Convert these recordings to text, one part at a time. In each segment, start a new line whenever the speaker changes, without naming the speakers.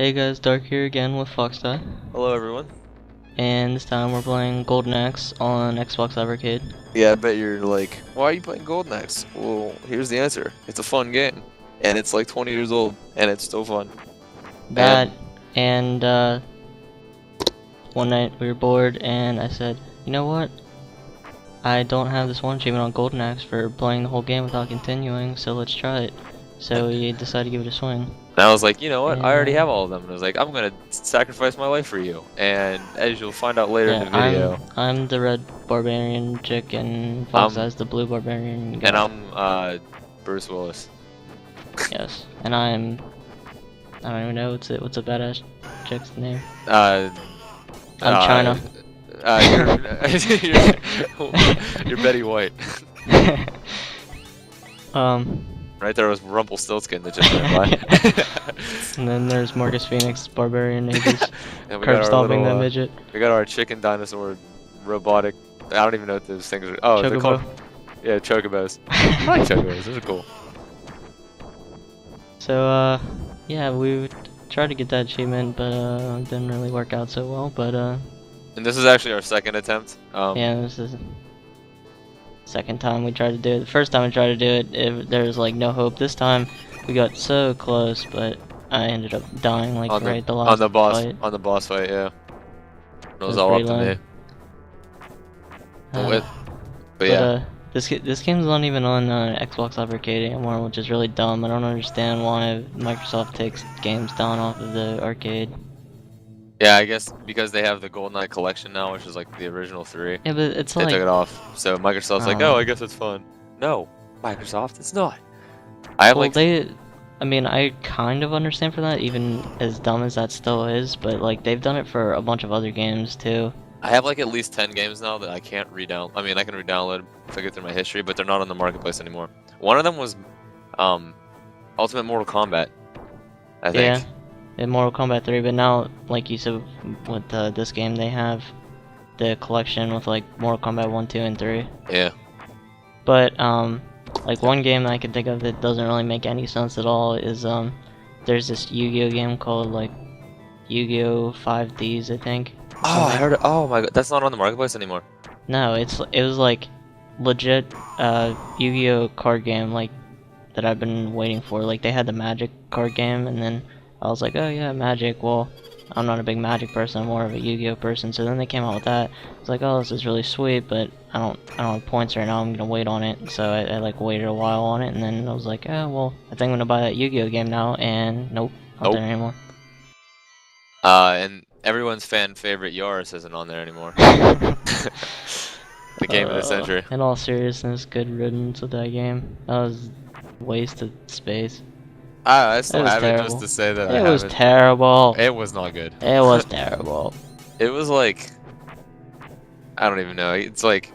Hey guys, Dark here again with Foxdie,
Hello, everyone.
and this time we're playing Golden Axe on Xbox Live Arcade.
Yeah, I bet you're like, why are you playing Golden Axe? Well, here's the answer. It's a fun game, and it's like 20 years old, and it's still fun.
That,
And
and one night we were bored, and I said, you know what? I don't have this one achievement on Golden Axe for playing the whole game without continuing, so let's try it. So we decided to give it a swing.
I was like, you know what? I
And
already have all of them. And I was like, I'm gonna sacrifice my life for you. And as you'll find out later in
yeah,
the
I'm
video,
I'm the red barbarian chick, and
I'm
Foxdie's the blue barbarian
and
guy.
I'm Bruce Willis.
Yes, and I don't even know what's a badass chick's name.
Uh,
I'm China.
You're Betty White.
um,
Right there was Rumpelstiltskin that just went by.
and then there's Marcus Phoenix, barbarian ages,
And we
curb
got our
stomping
little,
that midget.
we got our chicken dinosaur robotic. I don't even know what those things are. Oh, they're
Chocobo.
called, yeah, chocobos. I like chocobos. Those are cool.
So yeah, we tried to get that achievement, but it didn't really work out so well. But
And this is actually our second attempt.
yeah, this is the second time we tried to do it. The first time we tried to do it, there was like no hope. This time we got so close, but I ended up dying like
on
right
the
the last fight.
on the boss fight, yeah. It was
That's
all up
pretty
to me.
lame.
But, but yeah,
this game's not even on Xbox Live Arcade anymore, which is really dumb. I don't understand why Microsoft takes games down off of the arcade.
yeah, I guess because they have the GoldenEye collection now, which is like the original 3.
Yeah, but it's
They
like,
took it off. So Microsoft's like,
oh.
oh, I guess it's fun. No, Microsoft, it's not. I have
Well,
like
I mean, I kind of understand for that, even as dumb as that still is, but like they've done it for a bunch of other games too.
I have like at least 10 games now that I can't re-download. I mean, I can re-download if I get through my history, but they're not on the marketplace anymore. One of them was Ultimate Mortal Kombat, I think.
Yeah, in Mortal Kombat 3, but now, like you said, with this game, they have the collection with like Mortal Kombat 1, 2, and 3.
Yeah.
But like one game that I can think of that doesn't really make any sense at all is there's this Yu-Gi-Oh game called like Yu-Gi-Oh 5Ds, I think.
Oh, I heard it. Oh my god, that's not on the marketplace anymore.
No, it was like legit Yu-Gi-Oh card game like that I've been waiting for. Like they had the Magic card game, and then I was like, oh yeah, Magic. Well, I'm not a big Magic person. I'm more of a Yu-Gi-Oh person. So then they came out with that. I was like, oh, this is really sweet, but I don't have points right now. I'm gonna wait on it. So I like waited a while on it, and then I was like, oh well, I think I'm gonna buy that Yu-Gi-Oh game now. And nope, not there anymore.
And everyone's fan favorite Yaris isn't on there anymore. The game of the century.
In all seriousness, good riddance with that game. That was wasted space.
I still
It was
have it
terrible.
just to say that I
It was
haven't.
terrible.
It was not good.
It was terrible.
It was like, I don't even know. It's like,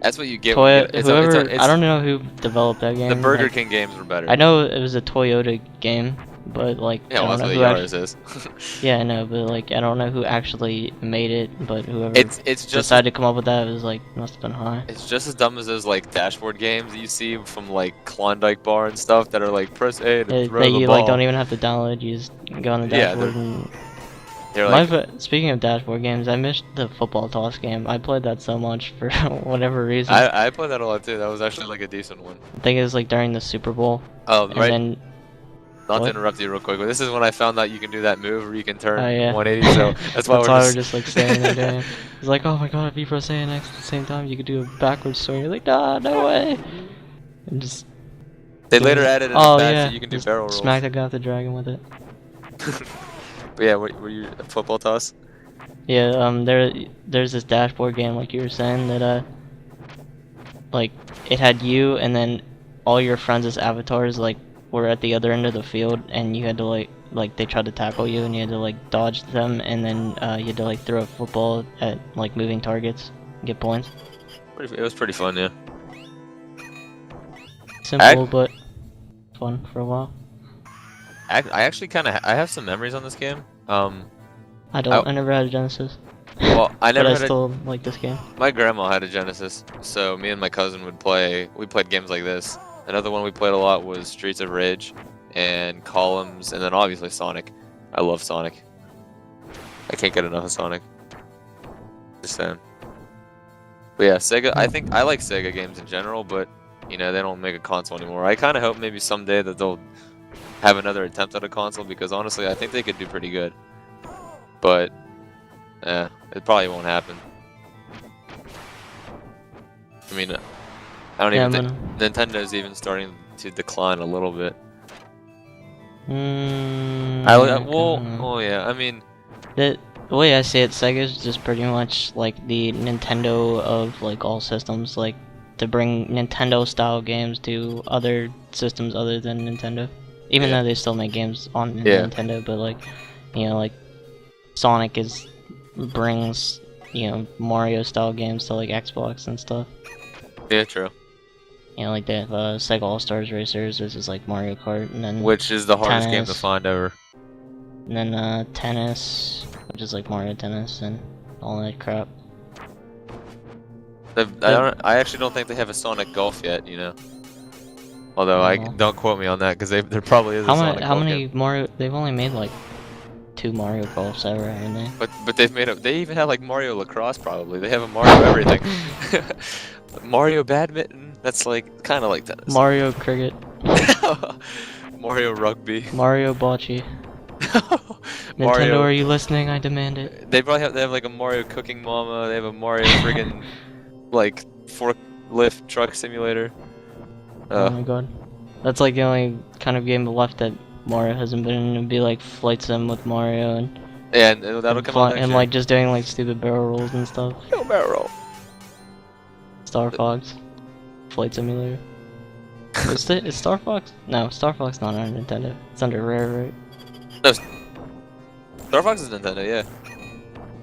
that's what you get. When you get
I don't know who developed that game.
The Burger
like,
King games were better.
I know it was a Toyota game, but like
Yeah,
I
well,
don't
that's
know
what
who
the Yaris is.
Yeah, I know, but like I don't know who actually made it, but whoever
It's just
decided to come up with that was like must have been high.
It's just as dumb as those like dashboard games that you see from like Klondike Bar and stuff that are like press A to throw
That
the
you
ball.
like don't even have to download. You just go on the
Yeah,
dashboard and.
They're like,
Speaking of dashboard games, I missed the football toss game. I played that so much for whatever reason.
I played that a lot too. That was actually like a decent one.
I think it was like during the Super Bowl.
Oh,
And
right.
then,
Not to
what?
interrupt you real quick, but this is when I found out you can do that move where you can turn
Oh, yeah.
180. So that's why
we're just like standing there doing it. It's like, oh my god, if you press A and X at the same time, you could do a backwards swing. You're like, nah, no way. And just.
They later added in
Oh
the patch
yeah.
that you can do
just
barrel rolls.
Smack the guy with the dragon with it.
But yeah, were you a football toss?
Yeah. There's this dashboard game like you were saying that like it had you and then all your friends' avatars like were at the other end of the field, and you had to like they tried to tackle you and you had to like dodge them, and then you had to like throw a football at like moving targets and get points.
It was pretty fun, yeah.
Simple but fun for a while.
I actually kind of I have some memories on this game.
I never had a Genesis.
Well, I never
But I
had
still like this game.
My grandma had a Genesis, so me and my cousin would play. We played games like this. Another one we played a lot was Streets of Rage and Columns, and then obviously Sonic. I love Sonic. I can't get enough of Sonic. Just saying. But yeah, Sega. I think I like Sega games in general, but you know they don't make a console anymore. I kind of hope maybe someday that they'll have another attempt at a console because honestly, I think they could do pretty good. But it probably won't happen. I mean, I don't even think Nintendo's even starting to decline a little bit. Oh yeah, I mean,
the way I see it, Sega's just pretty much like the Nintendo of like all systems, like to bring Nintendo style games to other systems other than Nintendo. Even though they still make games on Nintendo, but like, you know, like Sonic brings, you know, Mario style games to like Xbox and stuff.
Yeah, true.
You know, like they have Sega All Stars Racers, which is like Mario Kart, and then
which is the hardest
tennis,
game to find ever.
And then tennis, which is like Mario Tennis and all that crap.
I actually don't think they have a Sonic Golf yet, you know. Although don't quote me on that because there probably is a Sonic Golf
how many
game.
Mario? They've only made like 2 Mario Golfs ever, haven't they?
But they've made they even have like Mario Lacrosse probably. They have a Mario everything. Mario Badminton. That's like kind of like tennis.
Mario Cricket.
Mario Rugby.
Mario Bocce. Nintendo, are you listening? I demand it.
They have like a Mario Cooking Mama. They have a Mario friggin' like forklift truck simulator.
Oh my god, that's like the only kind of game left that Mario hasn't been in. It'd be like Flight Sim with Mario and
that'll come out next year.
like just doing like stupid barrel rolls and stuff.
No barrel roll.
Star Fox, Flight Simulator. Is Star Fox? No, Star Fox not on Nintendo. It's under Rare, right?
No, Star Fox is Nintendo, yeah.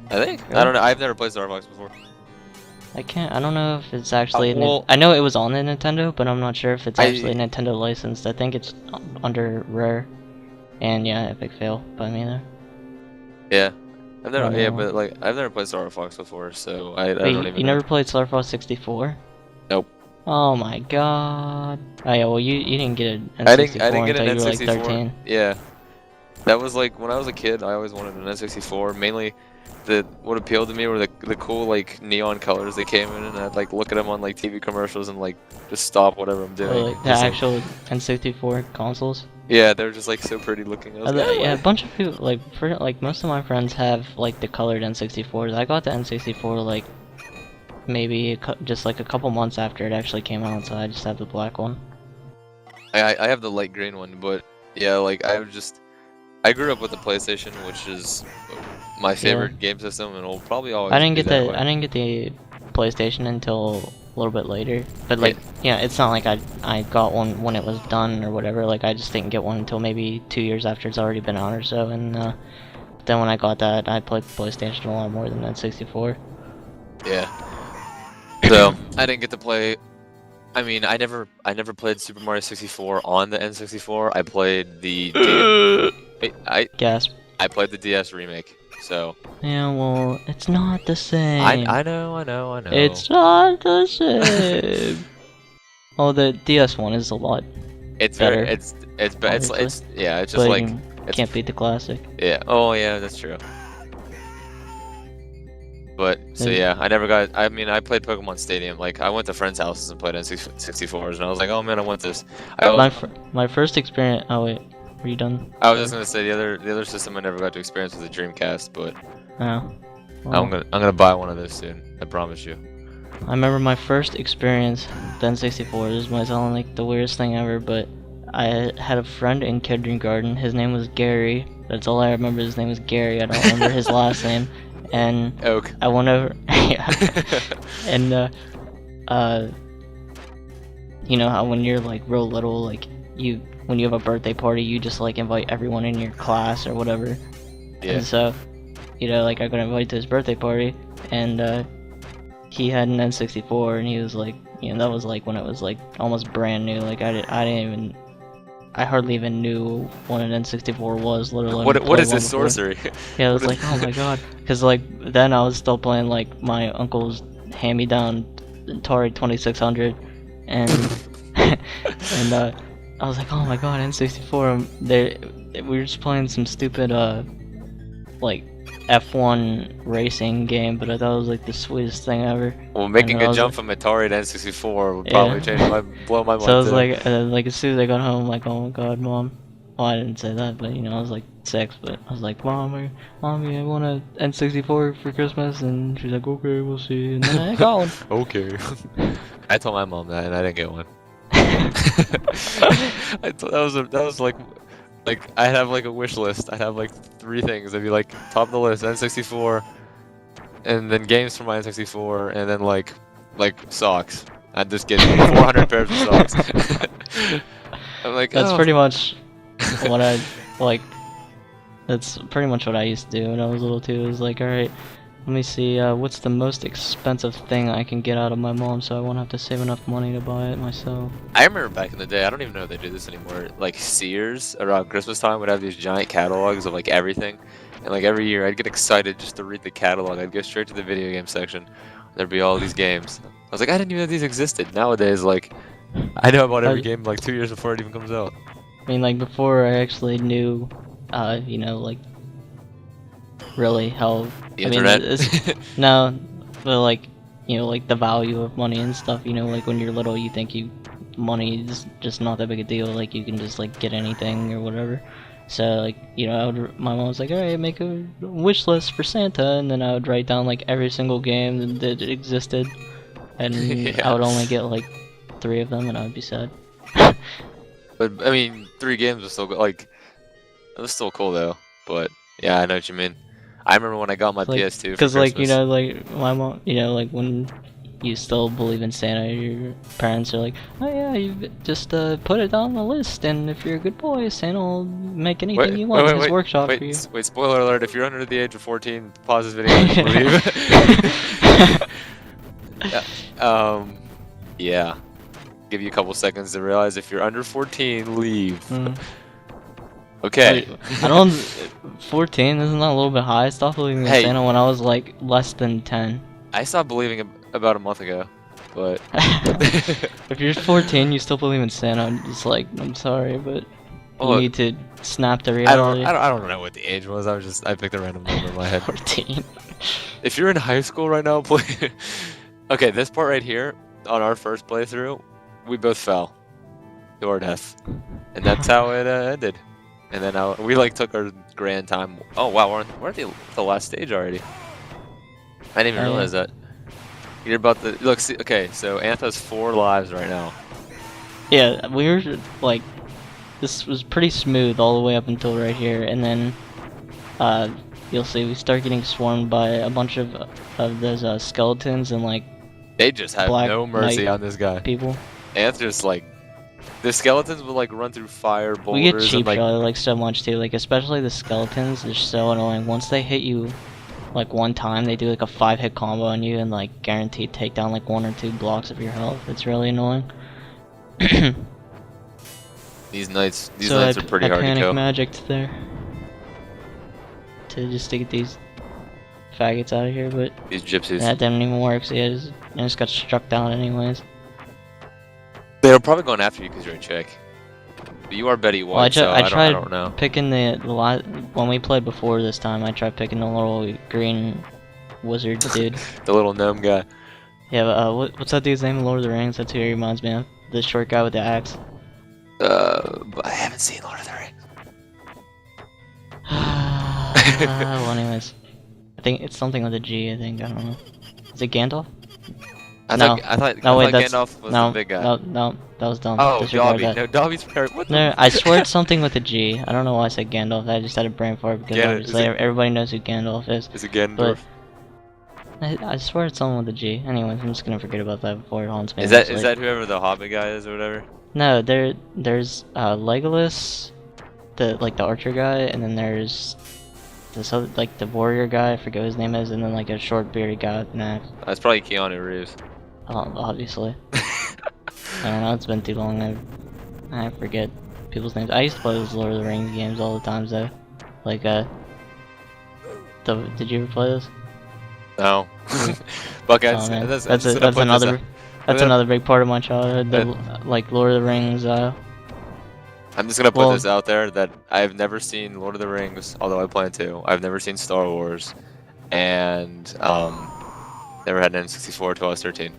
I think. Really? I don't know. I've never played Star Fox before.
I don't know if it's actually. I know it was on the Nintendo, but I'm not sure if it's actually Nintendo licensed. I think it's under Rare, and yeah, Epic Fail by me there.
Yeah, I've never. Yeah, but like I've never played Star Fox before, so I don't even.
You never played Star Fox 64?
Nope.
Oh my god. Oh yeah, well you didn't get an N64
I didn't get
until
an
you were
N64.
like 13.
Yeah. That was like when I was a kid. I always wanted an N64. Mainly, what appealed to me were the cool like neon colors they came in, and I'd like look at them on like TV commercials and like just stop whatever I'm doing.
Like the actual N64 consoles.
Yeah, they're just like so pretty looking.
Yeah, a bunch of people like most of my friends have like the colored N64s. I got the N64 like maybe just like a couple months after it actually came out, so I just have the black one.
I have the light green one, but yeah, like I grew up with the PlayStation, which is my favorite game system, and will probably always.
I didn't get the PlayStation until a little bit later, but like yeah, it's not like I got one when it was done or whatever. Like I just didn't get one until maybe 2 years after it's already been out or so, and then when I got that, I played PlayStation a lot more than that 64.
Yeah. So I didn't get to play. I mean, I never played Super Mario 64 on the N64. I played the
Gasp.
I played the DS remake. So
yeah, well, it's not the same.
I know.
It's not the same. Oh, the DS one is a lot.
It's
better.
It's yeah. It's just
but
like
can't beat the classic.
Yeah. Oh yeah, that's true. But so yeah, I mean, I played Pokemon Stadium. Like I went to friends' houses and played N64s, and I was like, oh man, I want this.
My first experience. Oh wait, were you done?
I was just gonna say the other system I never got to experience was the Dreamcast, but
oh, well,
I'm gonna buy one of those soon. I promise you.
I remember my first experience with N64. This might sound like the weirdest thing ever, but I had a friend in kindergarten. His name was Gary. That's all I remember. His name was Gary. I don't remember his last name. And
Oak.
I went over, and you know how when you're like real little, like when you have a birthday party, you just like invite everyone in your class or whatever.
Yeah.
And so, you know, like I got invited to his birthday party, and he had an N64, and he was like, you know, that was like when it was like almost brand new. Like I hardly even knew what an N64 was, literally.
What is this sorcery?
Yeah, I was like, oh my god, because like then I was still playing like my uncle's hand-me-down Atari 2600, and and I was like, oh my god, N64. We were just playing some stupid like F1 racing game, but I thought it was like the sweetest thing ever.
Well, making a jump
like,
from Atari to N64 would probably blow my mind.
So I was
too.
like as soon as I got home, like, oh my god, mom. Well, I didn't say that, but you know, I was like 6, but I was like, mommy, I want a N64 for Christmas, and she's like, okay, we'll see, and then I got one.
Okay. I told my mom that, and I didn't get one. That was like I'd have like a wish list. I'd have like 3 things. I'd be like top of the list, N64, and then games for my N64, and then like socks. I'd just get 400 pairs of socks. I'm like,
That's
oh.
pretty much what I like. That's pretty much what I used to do when I was little too. It was like, all right, let me see, what's the most expensive thing I can get out of my mom, so I won't have to save enough money to buy it myself.
I remember back in the day, I don't even know if they do this anymore, like Sears around Christmas time would have these giant catalogs of like everything, and like every year I'd get excited just to read the catalog. I'd go straight to the video game section. There'd be all these games. I was like, I didn't even know these existed. Nowadays, like, I know about every game like 2 years before it even comes out.
I mean, like, before I actually knew, you know, like, really how...
The internet?
No, but like, you know, like the value of money and stuff, you know, like when you're little you think money is just not that big a deal, like you can just like get anything or whatever. So like, you know, my mom was like, alright, make a wish list for Santa, and then I would write down like every single game that existed, and
Yeah.
I would only get like 3 of them, and I would be sad.
But I mean, 3 games was still good. Like, it was still cool though. But yeah, I know what you mean. I remember when I got my
like,
PS2
because
for
like, you
Christmas.
know, like my mom, you know, like when you still believe in Santa, your parents are like, oh yeah, you just put it on the list, and if you're a good boy, Santa will make anything you want in his workshop for you.
Wait, spoiler alert, if you're under the age of 14, pause this video and leave. Yeah. Yeah. Give you a couple seconds to realize if you're under 14, leave. Okay.
I don't... 14, isn't that a little bit high? I stopped believing in Santa when I was like less than 10.
I stopped believing about a month ago, but...
If you're 14, you still believe in Santa, I'm just like, I'm sorry, but you need to snap the reality.
I don't know what the age was, I picked a random number in my head.
14.
If you're in high school right now, please... Okay, this part right here, on our first playthrough, we both fell to our death. And that's how it ended. And then we like took our grand time. Oh wow, we're at the last stage already. I didn't even realize that. You're about to look. See, okay, so Anth has 4 lives right now.
Yeah, we were like, this was pretty smooth all the way up until right here, and then you'll see we start getting swarmed by a bunch of those skeletons and like.
They just have no mercy on this guy.
People.
Anth just like. The skeletons will like run through fire boulders.
We get cheap
and,
shot like so much too, like especially the skeletons. They're so annoying. Once they hit you, like one time, they do like a 5-hit combo on you and like guaranteed take down like 1 or 2 blocks of your health. It's really annoying.
These knights are pretty hard to kill.
I panic magicked there to get these faggots out of here, but
these gypsies.
That didn't even work. So I just got struck down anyways.
They're probably going after you because you're a chick. But you are Betty White,
well, I tried
don't know.
Picking when we played before this time, I tried picking the little green wizard dude.
The little gnome guy.
Yeah, but, what's that dude's name in Lord of the Rings? That's who he reminds me of. The short guy with the axe.
But I haven't seen Lord of the Rings.
Well, anyways. I think it's something with a G, I think. I don't know. Is it Gandalf?
I thought Gandalf was the big guy.
No, that was dumb.
Oh, Dobby. No, Dobby's
No, I swear it's something with a G. I don't know why I said Gandalf. I just had a brain fart because obviously everybody knows who Gandalf is.
Is it Gandalf?
I swear it's something with a G. Anyways, I'm just gonna forget about that before it haunts me.
Is that whoever the Hobbit guy is or whatever?
No, there's Legolas, the archer guy, and then there's this other, like the warrior guy. I forget what his name is, and then like a short bearded guy with an axe.
That's probably Keanu Reeves.
Obviously. I don't know, it's been too long, I forget people's names. I used to play those Lord of the Rings games all the time though. Like, did you ever play this?
No. Buckeyes,
that's another big part of my childhood, like Lord of the Rings,
I'm just gonna put
Well-
this out there that I've never seen Lord of the Rings, although I plan to. I've never seen Star Wars, and never had an N64 until I was 13.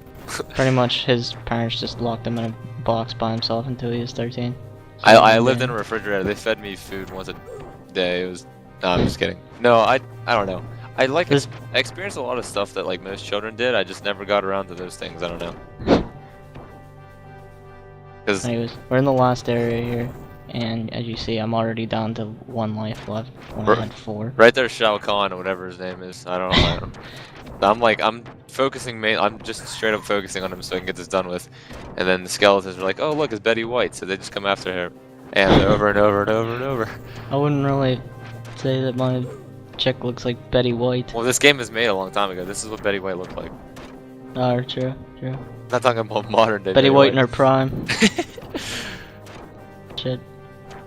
Pretty much his parents just locked him in a box by himself until he was 13. So
I lived in a refrigerator. They fed me food once a day. It was no, I'm just kidding. No, I don't know. I experienced a lot of stuff that like most children did. I just never got around to those things. I don't know.
Anyways, we're in the last area here, and as you see, I'm already down to 1 life left when I had 4.
Right there's Shao Kahn or whatever his name is. I don't know. I'm focusing I'm just straight up focusing on him so I can get this done with. And then the skeletons are like, oh look, it's Betty White, so they just come after her. And over and over and over and over.
I wouldn't really say that my chick looks like Betty White.
Well, this game was made a long time ago. This is what Betty White looked like.
Oh, true.
Not talking about modern day
Betty White in her prime. Shit.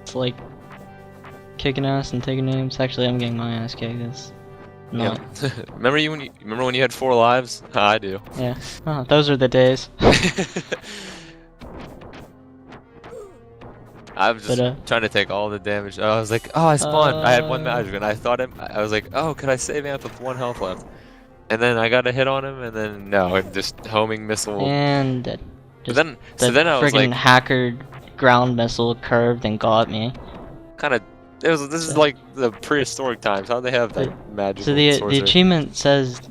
It's like kicking ass and taking names. Actually, I'm getting my ass kicked. It's not.
Yeah. remember when you had 4 lives? I do.
Yeah. Oh, those are the days.
I was just trying to take all the damage. I was like, oh, I spawned. I had 1 magic, and I thought I was like, oh, could I save him with 1 health left? And then I got a hit on him, and then no, just homing missile.
And
so then I was like,
hacker ground missile curved and got me.
Kind of. This is like the prehistoric times. How they have that magic?
So the achievement says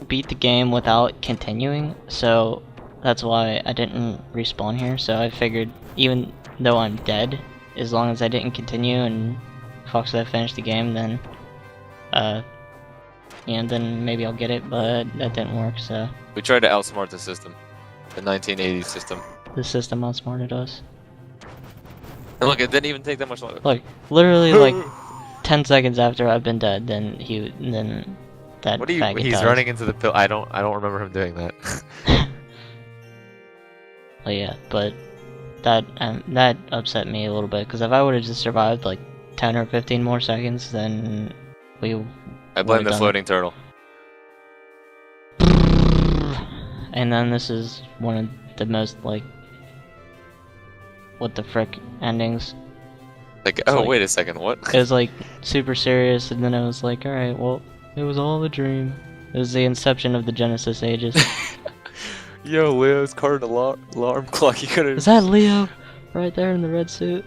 beat the game without continuing. So that's why I didn't respawn here. So I figured even though I'm dead, as long as I didn't continue and Foxdie finished the game, then then maybe I'll get it, but that didn't work, so.
We tried to outsmart the system. The 1980s system.
The system outsmarted us.
And look, it didn't even take that much longer.
Look, literally like 10 seconds after I've been dead, then that
What do you
faggot
he's
dies.
running into the pill. I don't remember him doing that.
Oh yeah, but that upset me a little bit, because if I would have just survived like 10 or 15 more seconds, then we
I blame the floating turtle.
And then this is one of the most like what the frick endings.
Like, oh, wait a second, what?
It was like super serious, and then I was like, alright, well, it was all a dream. It was the inception of the Genesis ages.
Yo, Leo's cardinal alarm clock. You could've.
Is that Leo? Right there in the red suit?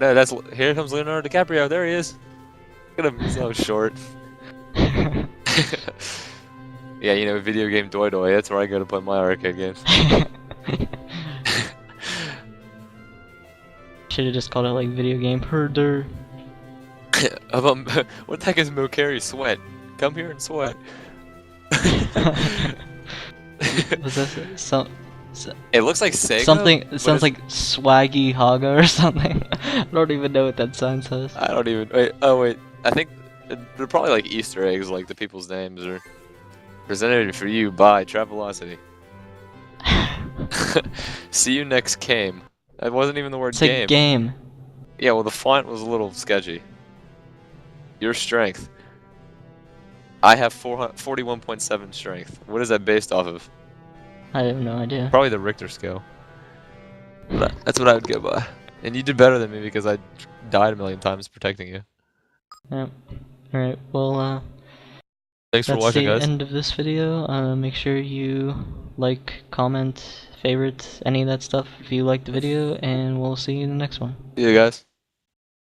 No, here comes Leonardo DiCaprio. There he is. Look at him, he's so short. Yeah, you know, video game Doi Doi. That's where I go to play my arcade games.
Should have just called it like video game herder.
What the heck is Mokari Sweat? Come here and sweat.
Was this
It looks like Sega.
something? It sounds like Swaggy Haga or something. I don't even know what that sign says.
I don't even. Wait. Oh wait. I think they're probably like Easter eggs, like the people's names are presented for you by Travelocity. See you next game. That wasn't even the word
It's
game.
a game.
Yeah, well the font was a little sketchy. Your strength. I have 41.7 strength. What is that based off of?
I have no idea.
Probably the Richter scale. That's what I would go by. And you did better than me because I died a million times protecting you.
Yep. Alright, well,
Thanks for watching, guys.
that's the end of this video. Make sure you like, comment, favorite, any of that stuff if you liked the video, and we'll see you in the next one.
See you guys.